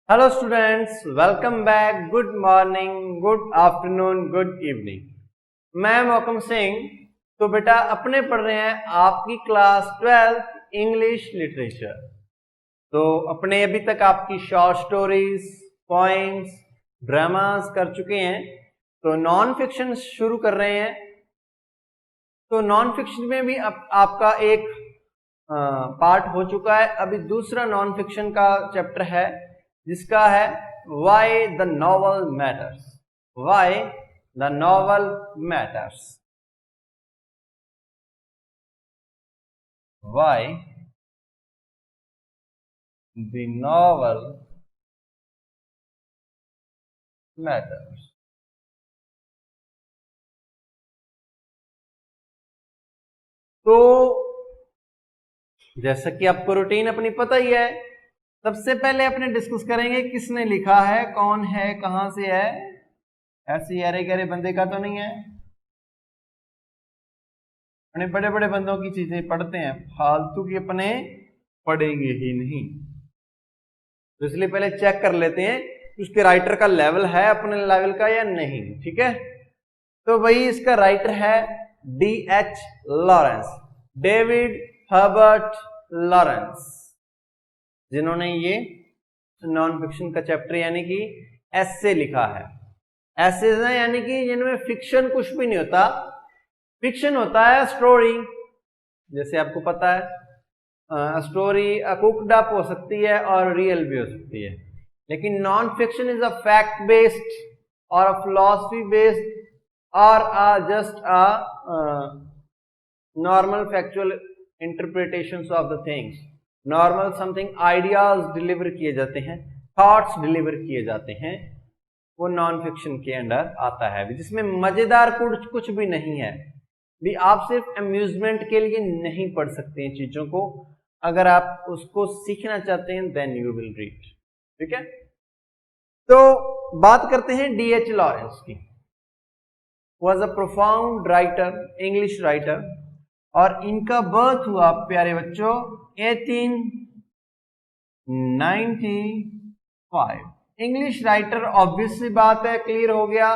Hello students, welcome back. Good morning, good afternoon, good evening. मैं मौकम सिंह। तो बेटा अपने पढ़ रहे हैं आपकी क्लास 12 इंग्लिश लिटरेचर। तो अपने अभी तक आपकी शॉर्ट स्टोरीज, पोएम्स, ड्रामास कर चुके हैं। तो नॉन फिक्शन शुरू कर रहे हैं। तो नॉन फिक्शन में भी आपका एक पार्ट हो चुका है। अभी दूसरा नॉन फिक्शन का चैप्टर है जिसका है why the novel matters. Why the novel matters. Why the novel matters. तो जैसा कि आपको रूटीन अपनी पता ही है, सबसे पहले अपने डिस्कस करेंगे किसने लिखा है, कौन है, कहां से है। ऐसे अरे गहरे बंदे का तो नहीं है। अपने बड़े बड़े बंदों की चीजें पढ़ते हैं, फालतू की अपने पढ़ेंगे ही नहीं। तो इसलिए पहले चेक कर लेते हैं कि उसके राइटर का लेवल है अपने लेवल का या नहीं। ठीक है, तो वही इसका राइटर है D.H. Lawrence, David Herbert Lawrence, जिन्होंने ये नॉन फिक्शन का चैप्टर यानी कि एसे लिखा है। एसे यानी कि जिनमें फिक्शन कुछ भी नहीं होता। फिक्शन होता है स्टोरी, जैसे आपको पता है स्टोरी कुकड अप हो सकती है और रियल भी हो सकती है। लेकिन non fiction is a fact based और अ फिलॉसफी बेस्ड और just a normal factual interpretations of the things. Normal something ideas deliver किए जाते हैं, थॉट्स डिलीवर किए जाते हैं, वो नॉन फिक्शन के अंडर आता है, जिसमें मजेदार कुछ भी नहीं है। भी आप सिर्फ अम्यूजमेंट के लिए नहीं पढ़ सकते हैं चीजों को, अगर आप उसको सीखना चाहते हैं देन यू विल रीड। ठीक है, तो बात करते हैं D.H. लॉरेंस की। Was a profound writer, English writer, और इनका बर्थ हुआ प्यारे बच्चों 1895। इंग्लिश राइटर, ऑब्वियसली बात है, क्लियर हो गया।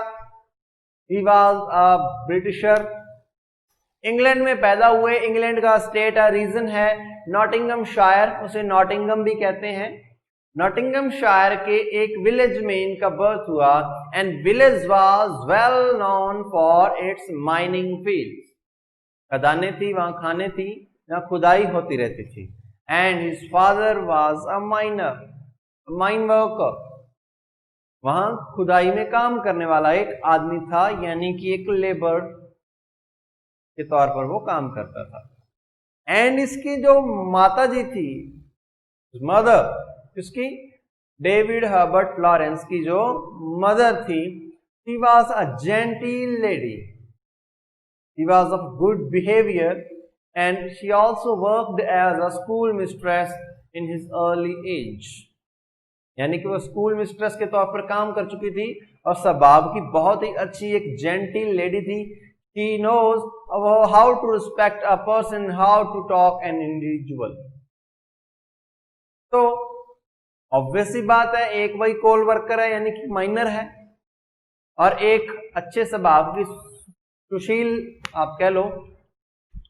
He was a britisher, England में पैदा हुए। इंग्लैंड का स्टेट रीजन है नॉटिंगम शायर, उसे नॉटिंगम भी कहते हैं। नॉटिंगम शायर के एक विलेज में इनका बर्थ हुआ and village was well known for its mining fields. खदानें थी, वहां खाने थी, जहां खुदाई होती रहती थी। And his father was a minor, mine worker. वहां खुदाई में काम करने वाला एक आदमी था, यानी कि एक लेबर के तौर पर वो काम करता था। एंड इसकी जो माता जी थी, मदर, इसकी डेविड हर्बर्ट लॉरेंस की जो मदर थी, she was a gentle lady, she was of good behaviour and she also worked as a school mistress in his early age. यानी कि वो स्कूल मिस्ट्रेस के तौर पर काम कर चुकी थी और स्वभाव की बहुत ही अच्छी एक जेंटिल लेडी थी। She knows how to respect a person, how to talk an individual. तो ऑब्वियस सी बात है, एक वही कोल वर्कर है यानी कि माइनर है, और एक अच्छे स्वभाव की सुशील आप कह लो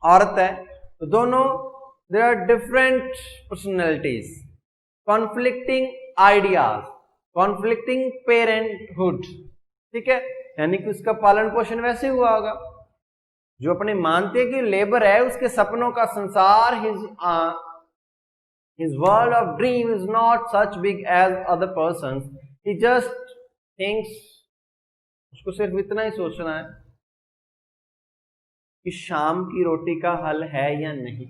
औरत है। तो दोनों there are different personalities, conflicting ideas, conflicting parenthood. ठीक है, यानी कि उसका पालन पोषण वैसे हुआ होगा। जो अपने मानते हैं कि लेबर है, उसके सपनों का संसार, his world of dream is not such big as other persons. He just thinks, उसको सिर्फ इतना ही सोचना है कि शाम की रोटी का हल है या नहीं।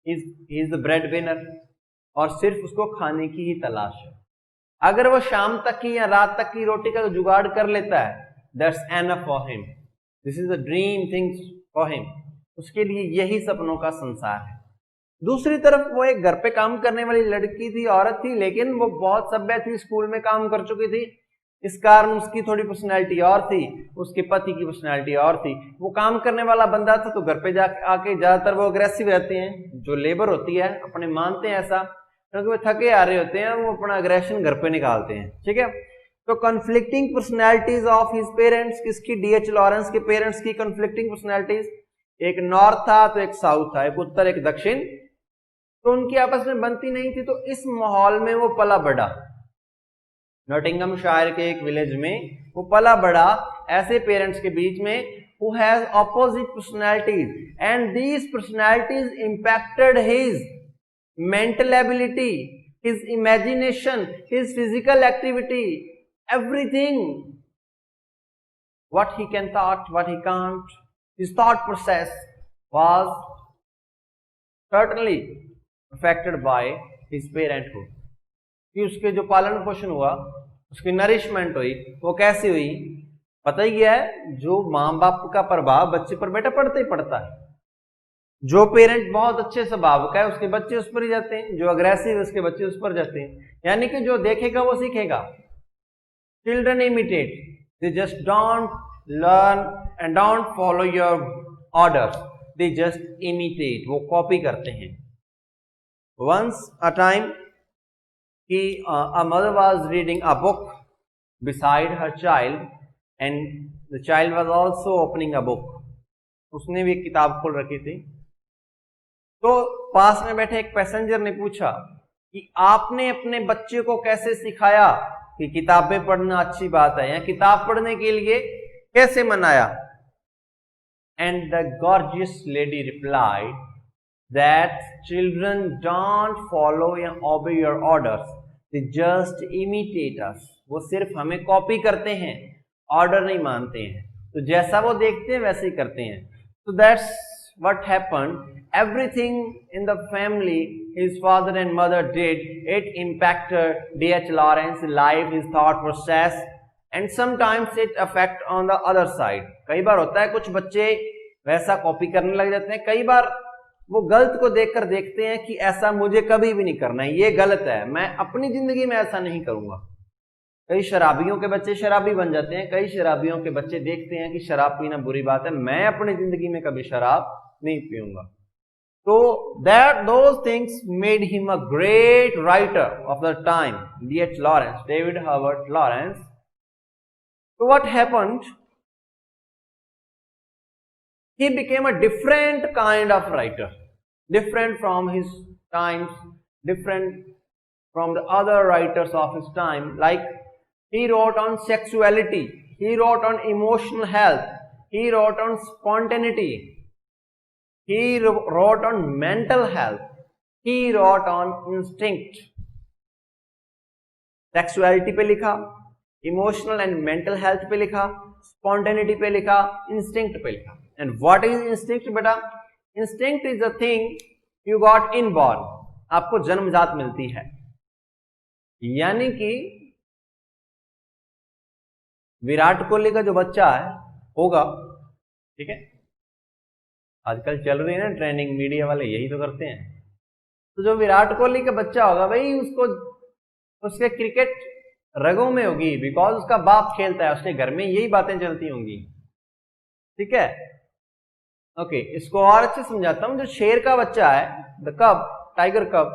He is the breadwinner, और सिर्फ उसको खाने की ही तलाश है। अगर वो शाम तक की या रात तक की रोटी का जुगाड़ कर लेता है, that's enough for him. This is a dream things for him. उसके लिए यही सपनों का संसार है। दूसरी तरफ वो एक घर पे काम करने वाली लड़की थी, औरत थी, लेकिन वो बहुत सभ्य थी, स्कूल में काम कर चुकी थी। इस कारण उसकी थोड़ी पर्सनैलिटी और थी, उसके पति की पर्सनैलिटी और थी। वो काम करने वाला बंदा था, तो घर पे जाके आके ज्यादातर वो अग्रेसिव रहते हैं, जो लेबर होती है, अपने मानते हैं ऐसा। क्योंकि वो थके आ रहे होते हैं, वो अपना अग्रेशन घर पे निकालते हैं। ठीक है, तो conflicting personalities of his parents, किसकी, डीएच लॉरेंस के पेरेंट्स की कॉन्फ्लिक्टिंग पर्सनैलिटीज, एक नॉर्थ था तो एक साउथ था, एक उत्तर एक दक्षिण, तो उनकी आपस में बनती नहीं थी। तो इस माहौल में वो पला बढ़ा, नॉटिंघमशायर के एक विलेज में वो पला बढ़ा ऐसे पेरेंट्स के बीच में who has opposite personalities, and these personalities impacted his mental ability, his imagination, his physical activity, everything, what he can thought, what he can't, his thought process was certainly affected by his parenthood। कि उसके जो पालन पोषण हुआ, उसकी nourishment हुई, वो कैसी हुई, पता ही है, जो माँ बाप का प्रभाव बच्चे पर बेटा पड़ता ही पड़ता है। जो पेरेंट बहुत अच्छे स्वभाव का है उसके बच्चे उस पर ही जाते हैं, जो अग्रेसिव है उसके बच्चे उस पर जाते हैं। यानी कि जो देखेगा वो सीखेगा। Children imitate, they just don't learn and don't follow your orders, they just imitate, वो कॉपी करते हैं। वंस अ टाइम कि a mother was reading a book beside her child and the child was also opening a book, उसने भी एक किताब खोल रखी थी। तो पास में बैठे एक पैसेंजर ने पूछा कि आपने अपने बच्चे को कैसे सिखाया कि किताबें पढ़ना अच्छी बात है, या किताब पढ़ने के लिए कैसे मनाया। And the gorgeous lady replied that children don't follow and obey your orders, they just imitate us, वो सिर्फ हमें कॉपी करते हैं, ऑर्डर नहीं मानते हैं, तो जैसा वो देखते हैं वैसे ही करते हैं। so that's what happened, everything in the family his father and mother did, it impacted D.H. Lawrence's life, his thought process, and sometimes it affect on the other side। कई बार होता है कुछ बच्चे वैसा कॉपी करने लग जाते हैं, कई बार वो गलत को देखकर देखते हैं कि ऐसा मुझे कभी भी नहीं करना है, ये गलत है, मैं अपनी जिंदगी में ऐसा नहीं करूंगा। कई शराबियों के बच्चे शराबी बन जाते हैं, कई शराबियों के बच्चे देखते हैं कि शराब पीना बुरी बात है, मैं अपनी जिंदगी में कभी शराब नहीं पीऊंगा। तो that those things made him a great writer of the time, D.H. Lawrence, David Herbert Lawrence. तो what happened, he became a different kind of writer, different from his times, different from the other writers of his time. Like he wrote on sexuality, he wrote on emotional health, he wrote on spontaneity, he wrote on mental health, he wrote on instinct। sexuality पे लिखा, emotional and mental health पे लिखा, spontaneity पे लिखा, instinct पे लिखा। And what is instinct बेटा? Instinct is the thing you got inborn, आपको जन्मजात मिलती है। यानी कि विराट कोहली का जो बच्चा है होगा, ठीक है, आजकल चल रही है ना ट्रेनिंग, मीडिया वाले यही तो करते हैं। तो जो विराट कोहली का बच्चा होगा भाई, उसको उसके क्रिकेट रगों में होगी, बिकॉज उसका बाप खेलता है, उसके घर में यही बातें चलती होंगी। ठीक है, ओके, इसको और अच्छे समझाता हूं। जो शेर का बच्चा है, द कब, टाइगर कब,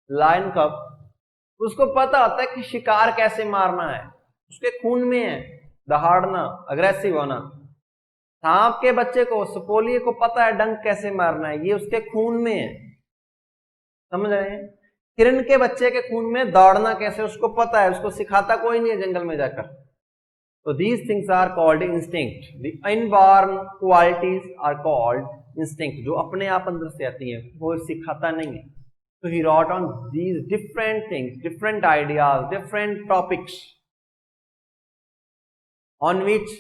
लायन कब, उसको पता होता है कि शिकार कैसे मारना है, उसके खून में है दहाड़ना, अग्रेसिव होना। सांप के बच्चे को, सपोलिए को पता है डंक कैसे मारना है, ये उसके खून में है, समझ रहे हैं। किरण के बच्चे के खून में दौड़ना कैसे उसको पता है, उसको सिखाता कोई नहीं है जंगल में जाकर। So these things are called instinct. The inborn qualities are called instinct, जो अपने आप अंदर से आती हैं, वो सिखाता नहीं है। So he wrote on these different things, different ideas, different topics on which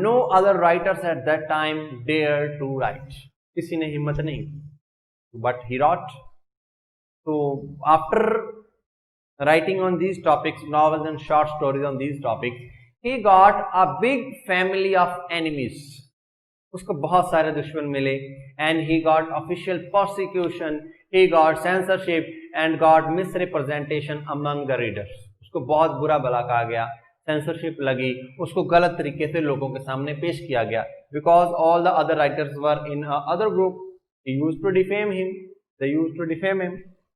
no other writers at that time dared to write. किसी ने हिम्मत नहीं, but he wrote. So after writing on these topics, novels and short stories on these topics, he got a big family of enemies, उसको बहुत सारे दुश्मन मिले, and he got official persecution, he got censorship and got misrepresentation among the readers, उसको बहुत बुरा भला कहा गया, सेंसरशिप लगी, उसको गलत तरीके से लोगों के सामने पेश किया गया, because all the other writers were in other group, they used to defame him,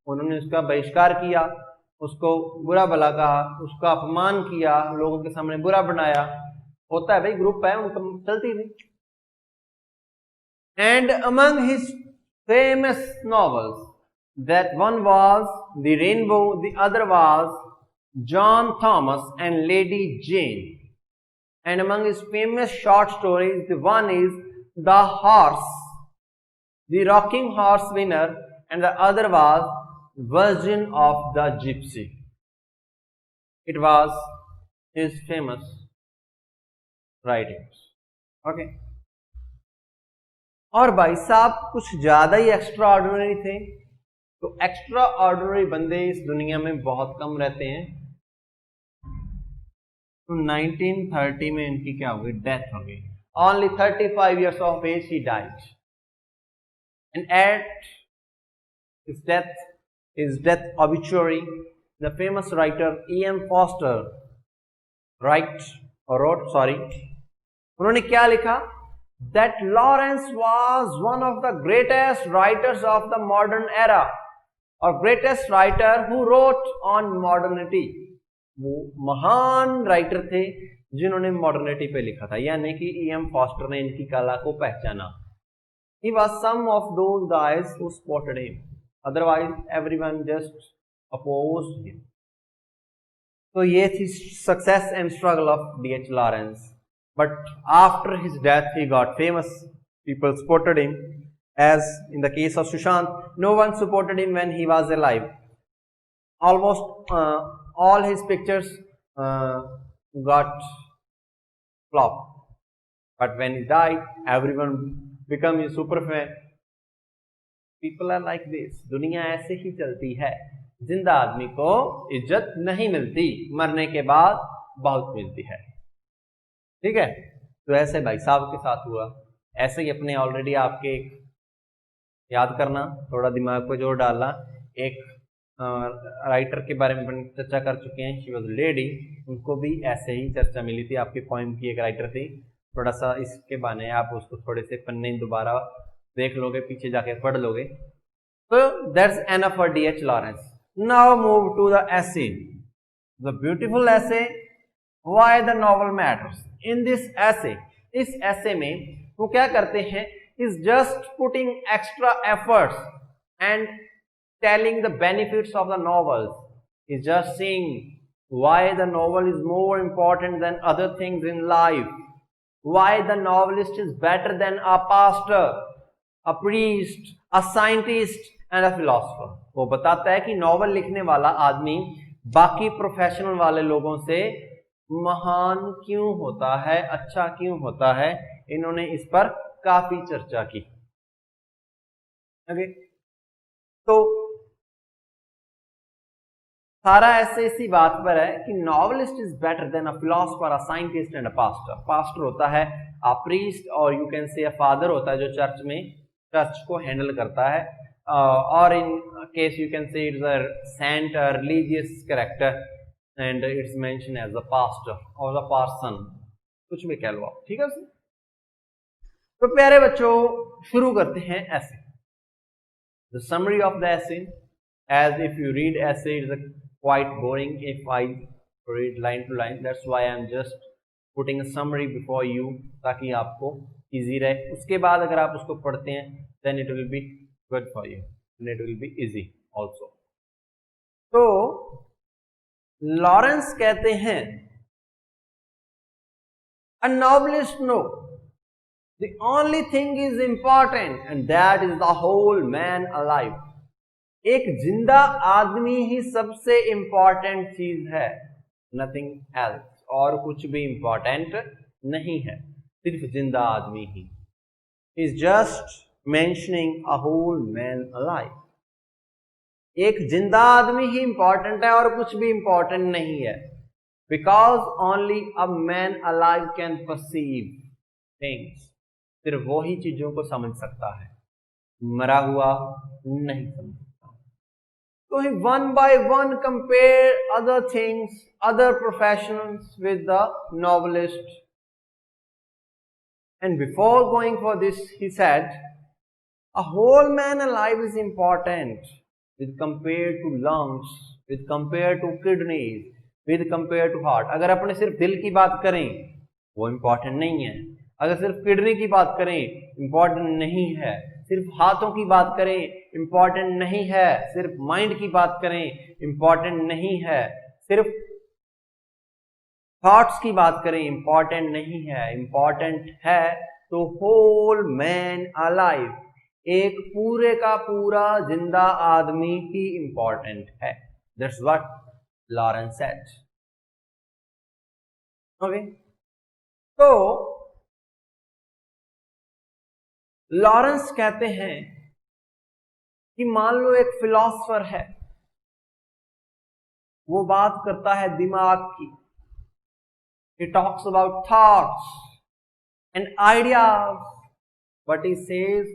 उन्होंने उसका बहिष्कार किया, उसको बुरा भला कहा, उसका अपमान किया, लोगों के सामने बुरा बनाया। होता है भाई, ग्रुप है, उनका चलती नहीं। And among his famous novels, that one was The Rainbow, the other was John Thomas and Lady Jane. And among his famous short stories, the one is The Horse, The Rocking Horse Winner, and the other was Virgin of the Gypsy. It was his famous writings. Okay. और भाई साहब कुछ ज्यादा ही extra ordinary थे। तो extra ordinary बंदे इस दुनिया में बहुत कम रहते हैं। तो 1930 में इनकी क्या हो गई, डेथ हो गई। Only 35 years of age he died. And at his death obituary, the famous writer E.M. Foster wrote, उन्होंने क्या लिखा? That Lawrence was one of the greatest writers of the modern era, or greatest writer who wrote on modernity. वो महान writer थे जिन्होंने modernity पे लिखा था, यानी कि E.M. फॉस्टर ने इनकी कला को पहचाना। He was some of those guys who spotted him. Otherwise, everyone just opposed him. तो ये थी success and struggle of D.H. Lawrence. But after his death, he got famous. People supported him. As in the case of Sushant, no one supported him when he was alive. Almost all his pictures got flopped. But when he died, everyone became a super fan. People are like this. दुनिया ऐसे ही चलती है। जिंदा आदमी को इज्जत नहीं मिलती, मरने के बाद बहुत मिलती है। ठीक है, तो ऐसे भाई साहब के साथ हुआ। ऐसे ही अपने ऑलरेडी आपके याद करना, थोड़ा दिमाग को जोर डालना। एक राइटर के बारे में चर्चा कर चुके हैं, शी वाज लेडी, उनको भी ऐसे ही चर्चा मिली थी। आपकी पोएम की एक राइटर थी, थोड़ा सा इसके बहाने आप उसको थोड़े से पन्ने दोबारा देख लोगे, पीछे जाके पढ़ लोगे। तो that's enough for D.H. Lawrence. Now move to the essay, the beautiful essay why the novel matters. In this essay, इस एसे में वो क्या करते हैं, is just putting extra efforts and telling the benefits of the novels, is just saying why the novel is more important than other things in life, why the novelist is better than a pastor, a priest, a scientist and a philosopher. वो बताता है कि novel लिखने वाला आदमी बाकी professional वाले लोगों से महान क्यों होता है, अच्छा क्यों होता है। इन्होंने इस पर काफी चर्चा की। ओके, तो सारा ऐसे इसी बात पर है कि novelist is better than a philosopher, a scientist and a pastor. Pastor होता है अ प्रीस्ट, और यू कैन से अ फादर होता है जो चर्च में चर्च को हैंडल करता है, और in case you can say it's a saint, a religious character, and it's mention as a pastor और अ पार्सन, कुछ भी कह लो आप। ठीक है। तो प्यारे बच्चों, शुरू करते हैं ऐसे। द समरी ऑफ द ऐसे, as if you read essay, it's quite boring if I read line to line. That's why I'm just putting a summary before you, ताकि आपको easy रहे। उसके बाद अगर आप उसको पढ़ते हैं then it will be good for you and it will be easy also. तो लॉरेंस कहते हैं a novelist know the only thing is important and that is the whole man alive. एक जिंदा आदमी ही सबसे इंपॉर्टेंट चीज है, नथिंग एल्स, और कुछ भी इंपॉर्टेंट नहीं है, सिर्फ जिंदा आदमी ही। Is just mentioning a whole man alive. एक जिंदा आदमी ही इंपॉर्टेंट है और कुछ भी इंपॉर्टेंट नहीं है, because only a man alive can perceive things. सिर्फ वो ही चीजों को समझ सकता है, मरा हुआ नहीं समझ। So he one by one compared other things, other professions with the novelist. And before going for this, he said, a whole man alive is important. with compared to lungs, with compared to kidneys, with compared to heart। अगर अपने सिर्फ दिल की बात करें वो important नहीं है, अगर सिर्फ किडनी की बात करें इंपॉर्टेंट नहीं है, सिर्फ हाथों की बात करें इंपॉर्टेंट नहीं है, सिर्फ माइंड की बात करें इंपॉर्टेंट नहीं है, सिर्फ थॉट्स की बात करें इंपॉर्टेंट नहीं है, इंपॉर्टेंट है तो होल मैन अलाइव, एक पूरे का पूरा जिंदा आदमी ही इंपॉर्टेंट है। That's what Lawrence said. Okay, तो लॉरेंस कहते हैं कि मान लो एक फिलॉसफर है, वो बात करता है दिमाग की, he talks about thoughts and ideas, but he says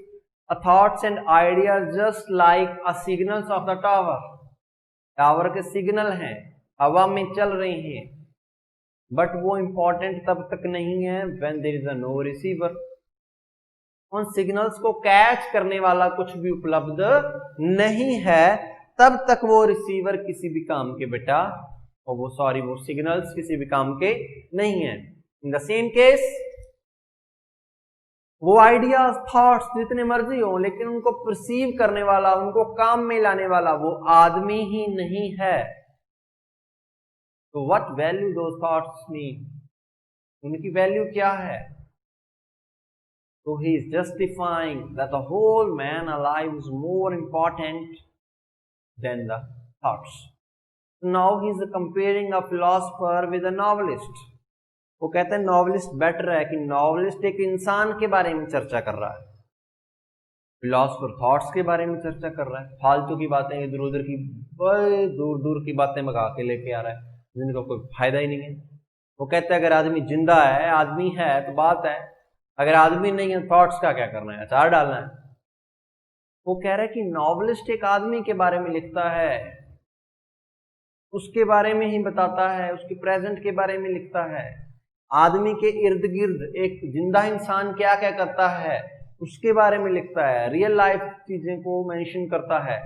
a thoughts and ideas just like a signals of the tower, tower के सिग्नल हैं, हवा में चल रही हैं, बट वो इंपॉर्टेंट तब तक नहीं है when there is a no receiver। उन सिग्नल्स को कैच करने वाला कुछ भी उपलब्ध नहीं है तब तक वो रिसीवर किसी भी काम के बेटा, और वो सिग्नल्स किसी भी काम के नहीं है। इन द सेम केस वो आइडियाज थॉट्स जितने मर्जी हो, लेकिन उनको परसीव करने वाला, उनको काम में लाने वाला वो आदमी ही नहीं है। तो what value those thoughts mean, उनकी वैल्यू क्या है? So he is justifying that the whole man alive is more important than the thoughts. Now he is comparing a philosopher with a novelist. वो कहते हैं नॉवलिस्ट बेटर है कि novelist एक इंसान के बारे में चर्चा कर रहा है, फिलॉसफर थॉट्स के बारे में चर्चा कर रहा है, फालतू की बातें इधर उधर की बड़े दूर दूर की बातें मंगा के लेके आ रहा है जिनका कोई फायदा ही नहीं है। वो कहते हैं अगर आदमी जिंदा है, आदमी है तो बात है, अगर आदमी नहीं है थॉट्स का क्या करना है, अचार डालना है। वो कह रहा है कि नॉवलिस्ट एक आदमी के बारे में लिखता है, उसके बारे में ही बताता है, उसके प्रेजेंट के बारे में लिखता है, आदमी के इर्द गिर्द एक जिंदा इंसान क्या क्या करता है उसके बारे में लिखता है, रियल लाइफ चीजें को मेंशन करता है।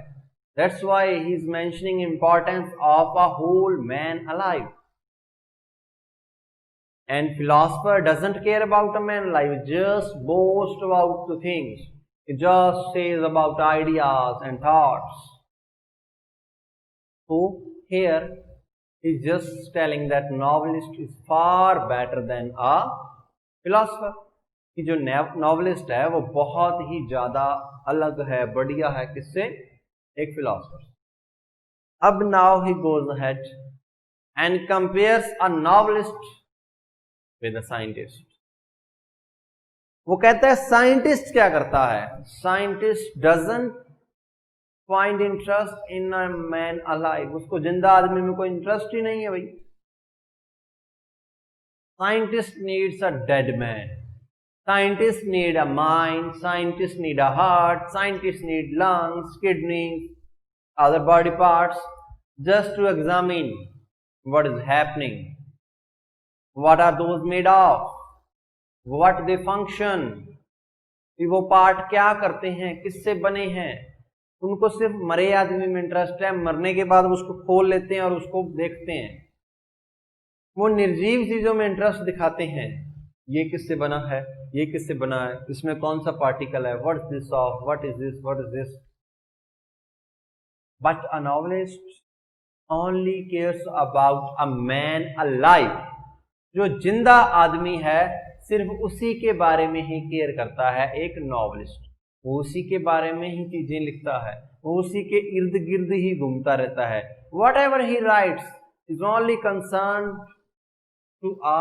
That's why he is mentioning importance of a whole man alive. And philosopher doesn't care about a man alive, just boast about the things. It just says about ideas and thoughts. So here he's just telling that novelist is far better than a philosopher. कि जो novelist है वो बहुत ही ज्यादा अलग है, बढ़िया है किससे? एक फिलोसफर। अब now he goes ahead and compares a novelist with a scientist. वो कहता है साइंटिस्ट क्या करता है? Scientist doesn't find interest in a man alive, उसको जिंदा आदमी में कोई इंटरेस्ट ही नहीं है भाई। Scientist needs a dead man, scientist need a mind, scientist need a heart, scientist need lungs, kidneys, other body parts just to examine what is happening, what are those made of, what they function, कि वो part क्या करते हैं, किससे बने हैं। उनको सिर्फ मरे आदमी में इंटरेस्ट है, मरने के बाद उसको खोल लेते हैं और उसको देखते हैं। वो निर्जीव चीजों में इंटरेस्ट दिखाते हैं, ये किससे बना है, ये किससे बना है, इसमें कौन सा पार्टिकल है, what is this of, what is this, what is this. But a novelist only cares about a man alive. जो जिंदा आदमी है सिर्फ उसी के बारे में ही केयर करता है एक नॉवलिस्ट। वो उसी के बारे में ही चीजें लिखता है, वो उसी के इर्द गिर्द ही घूमता रहता है। Whatever he writes is only concerned to a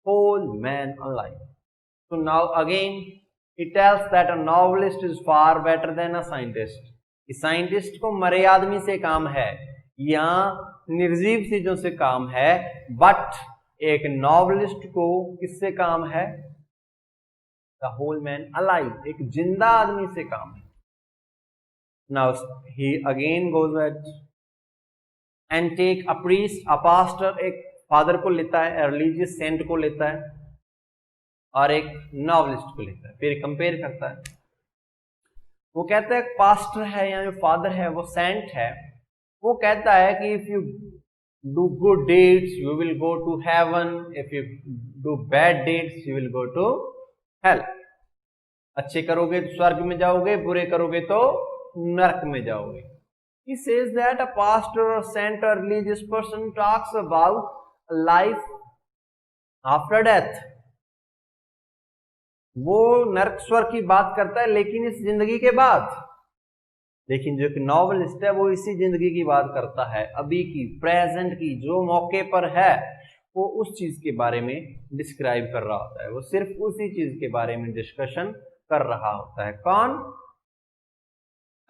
whole man alive. So now again he tells that a novelist is far better than a scientist. Scientist को मरे आदमी से काम है या निर्जीव चीजों से काम है, बट एक नॉवलिस्ट को किससे काम है? द होल मैन अलाइव, एक जिंदा आदमी से काम है। Now he again goes and take a priest, a pastor, एक फादर को लेता है, रिलीजियस सेंट को लेता है और एक नॉवलिस्ट को लेता है, फिर कंपेयर करता है। वो कहता है पास्टर है या जो फादर है वो सेंट है, वो कहता है कि if you do good deeds you will go to heaven, if you do bad deeds you will go to hell. अच्छे करोगे तो स्वर्ग में जाओगे, बुरे करोगे तो नरक में जाओगे। He says that a pastor or saint or religious person talks about life after death. वो नरक स्वर्ग की बात करता है लेकिन इस जिंदगी के बाद। लेकिन जो कि नॉवलिस्ट है वो इसी जिंदगी की बात करता है, अभी की, प्रेजेंट की, जो मौके पर है वो उस चीज के बारे में डिस्क्राइब कर रहा होता है, वो सिर्फ उसी चीज के बारे में डिस्कशन कर रहा होता है। कौन?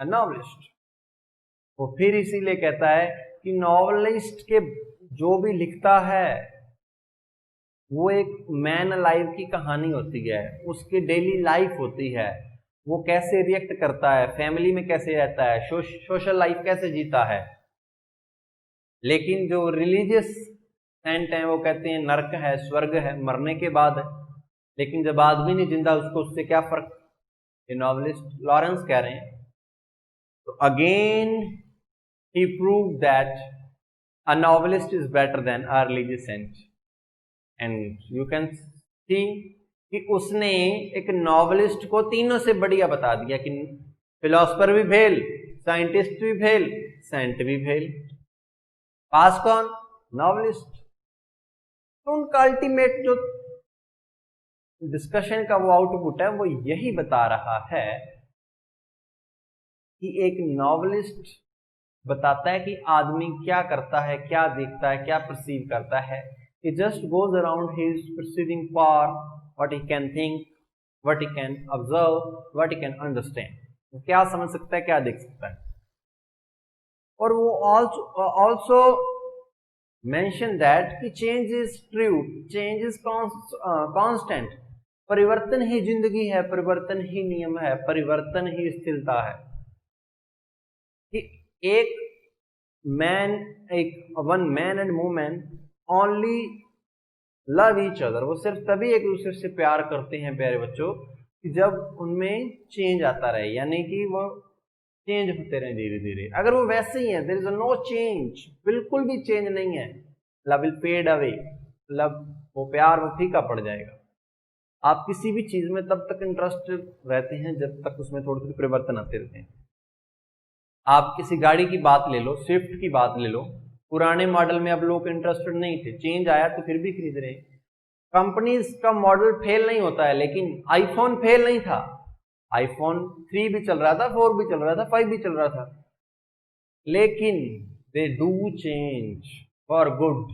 नॉवलिस्ट। वो फिर इसीलिए कहता है कि नॉवलिस्ट के जो भी लिखता है वो एक मैन लाइफ की कहानी होती है, उसकी डेली लाइफ होती है, वो कैसे रिएक्ट करता है, फैमिली में कैसे रहता है, सोशल लाइफ कैसे जीता है। लेकिन जो रिलीजियस सेंट हैं वो कहते हैं नरक है, स्वर्ग है, मरने के बाद है। लेकिन जब आदमी नहीं जिंदा उसको उससे क्या फर्क? ये नॉवलिस्ट लॉरेंस कह रहे हैं। तो again he proved that a novelist is better than a religious saint, and you can see कि उसने एक नॉवलिस्ट को तीनों से बढ़िया बता दिया कि फिलोसफर भी फेल, साइंटिस्ट भी फेल, सेंट भी फेल, पास कौन? नॉवलिस्ट। तो उनका अल्टीमेट जो डिस्कशन का वो आउटपुट है वो यही बता रहा है कि एक नॉवलिस्ट बताता है कि आदमी क्या करता है, क्या देखता है, क्या परसीव करता है। He just goes around his perceiving power, what he can think, what he can observe, what he can understand. वो क्या समझ सकता है, क्या देख सकता है। और वो also mention that कि change is true, change is constant. परिवर्तन ही जिंदगी है, परिवर्तन ही नियम है, परिवर्तन ही स्थिरता है। कि एक one man and women only love each other, वो सिर्फ तभी एक दूसरे से प्यार करते हैं प्यारे बच्चों कि जब उनमें चेंज आता रहे, यानी कि वो चेंज होते रहे धीरे धीरे। अगर वो वैसे ही है, देयर इज नो चेंज, बिल्कुल भी चेंज नहीं है, love will fade away, love वो प्यार वो फीका पड़ जाएगा। आप किसी भी चीज में तब तक इंटरेस्टेड रहते हैं जब तक उसमें थोड़े थोड़े परिवर्तन आते रहते हैं। आप किसी गाड़ी की बात ले लो, स्विफ्ट की बात ले लो, पुराने मॉडल में अब लोग इंटरेस्टेड नहीं थे, चेंज आया तो फिर भी खरीद रहे। कंपनीज का मॉडल फेल नहीं होता है, लेकिन आईफोन फेल नहीं था। आईफोन 3 भी चल रहा था, 4 भी चल रहा था, 5 भी चल रहा था, लेकिन they do change for good.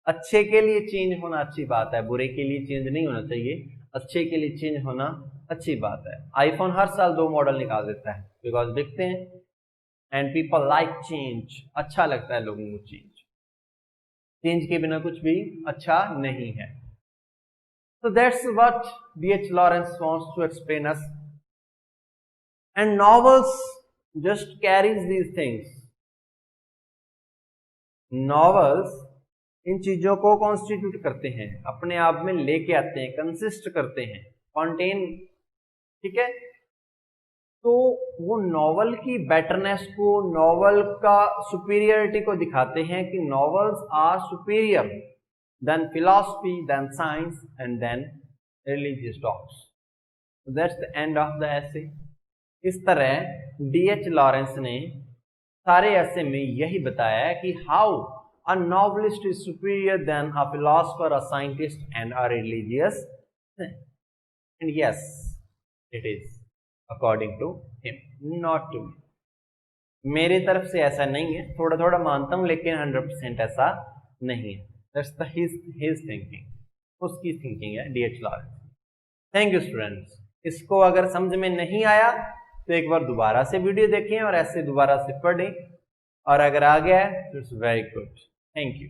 अच्छे के लिए चेंज होना अच्छी बात है, बुरे के लिए चेंज नहीं होना चाहिए, अच्छे के लिए चेंज होना अच्छी बात है। आईफोन हर साल 2 मॉडल निकाल देता है बिकॉज दिखते हैं एंड पीपल लाइक चेंज, अच्छा लगता है लोगों को चेंज। चेंज के बिना कुछ भी अच्छा नहीं है। So that's what D.H. Lawrence wants to explain us. And novels just carries these things. Novels इन चीजों को कॉन्स्टिट्यूट करते हैं, अपने आप में लेके आते हैं, कंसिस्ट करते हैं, कॉन्टेन, ठीक है। तो वो नॉवल की बेटरनेस को, नॉवल का सुपीरियरिटी को दिखाते हैं कि novels are superior than philosophy, then science and then religious talks. That's the end of the essay. इस तरह D.H. लॉरेंस ने सारे ऐसे में यही बताया है कि how a novelist is superior than a philosopher, a scientist and a religious, and yes, it is according to him, not to me. मेरे तरफ से ऐसा नहीं है, थोड़ा थोड़ा मानता हूं लेकिन 100% ऐसा नहीं है। That's the his thinking, उसकी थिंकिंग है D.H. Lawrence. Thank you students. इसको अगर समझ में नहीं आया तो एक बार दोबारा से वीडियो देखें और ऐसे दोबारा से पढ़ें, और अगर आ गया है तो it's very good. Thank you.